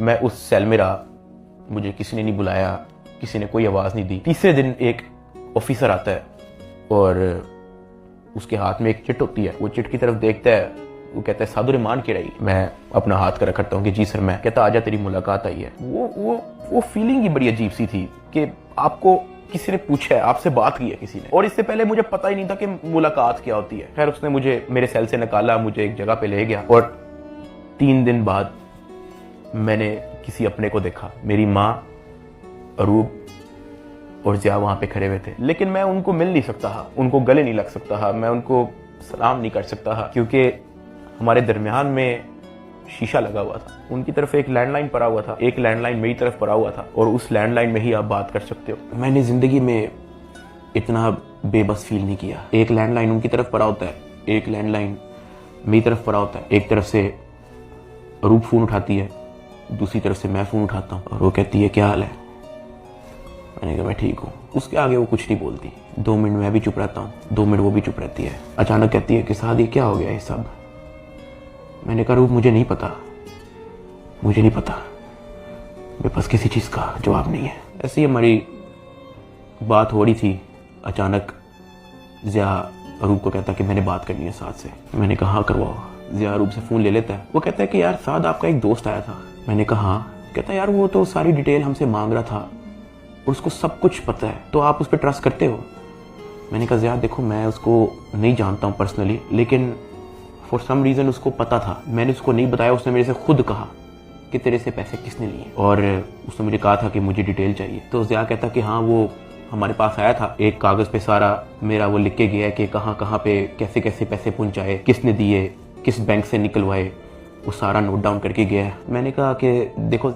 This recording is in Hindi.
मैं उस सेल में रहा, मुझे किसी ने नहीं बुलाया, किसी ने कोई आवाज़ नहीं दी। तीसरे दिन एक ऑफिसर आता है और उसके हाथ में एक चिट होती है। वो चिट की तरफ देखता है, वो कहता है साधु रिमांड की रही। मैं अपना हाथ कर रखता हूँ कि जी सर। मैं कहता आजा तेरी मुलाकात आई है। वो फीलिंग ही बड़ी अजीब सी थी कि आपको किसी ने पूछा है, आपसे बात की है किसी ने, और इससे पहले मुझे पता ही नहीं था कि मुलाकात क्या होती है। खैर उसने मुझे मेरे सेल से निकाला, मुझे एक जगह पे ले गया और 3 दिन बाद मैंने किसी अपने को देखा। मेरी माँ, अरूब और ज़िया वहाँ पे खड़े हुए थे, लेकिन मैं उनको मिल नहीं सकता था, उनको गले नहीं लग सकता था, मैं उनको सलाम नहीं कर सकता था क्योंकि हमारे दरमियान में शीशा लगा हुआ था। उनकी तरफ एक लैंडलाइन पड़ा हुआ था, एक लैंडलाइन मेरी तरफ पड़ा हुआ था और उस लैंडलाइन में ही आप बात कर सकते हो। मैंने ज़िंदगी में इतना बेबस फील नहीं किया। एक लैंडलाइन उनकी तरफ पड़ा होता है, एक लैंडलाइन मेरी तरफ पड़ा होता है। एक तरफ से अरूब फ़ोन उठाती है, दूसरी तरफ से मैं फ़ोन उठाता हूँ और वो कहती है क्या हाल है। मैंने कहा मैं ठीक हूँ। उसके आगे वो कुछ नहीं बोलती। 2 मिनट मैं भी चुप रहता हूँ, 2 मिनट वो भी चुप रहती है। अचानक कहती है कि साद ये क्या हो गया ये सब। मैंने कहा रूप मुझे नहीं पता, मुझे नहीं पता, मेरे पास किसी चीज़ का जवाब नहीं है। ऐसी हमारी बात हो रही थी। अचानक ज़िया अरूब को कहता कि मैंने बात करनी है साद से। मैंने कहा हाँ करवाओ। ज़िया अरूब से फ़ोन ले लेता है। वो कहता है कि यार साद आपका एक दोस्त आया था। मैंने कहा हाँ। कहता यार वो तो सारी डिटेल हमसे मांग रहा था और उसको सब कुछ पता है, तो आप उस पर ट्रस्ट करते हो। मैंने कहा ज़िया देखो मैं उसको नहीं जानता हूँ पर्सनली, लेकिन फॉर सम रीज़न उसको पता था। मैंने उसको नहीं बताया, उसने मेरे से खुद कहा कि तेरे से पैसे किसने लिए, और उसने मुझे कहा था कि मुझे डिटेल चाहिए। तो ज़िया कहता कि हाँ वो हमारे पास आया था, एक कागज़ पे सारा मेरा वो लिख के गया है कि कहाँ कहाँ पे कैसे कैसे पैसे पहुँचाए, किसने दिए, किस बैंक से निकलवाए, वो सारा नोट डाउन करके गया है। मैंने कहा कि देखो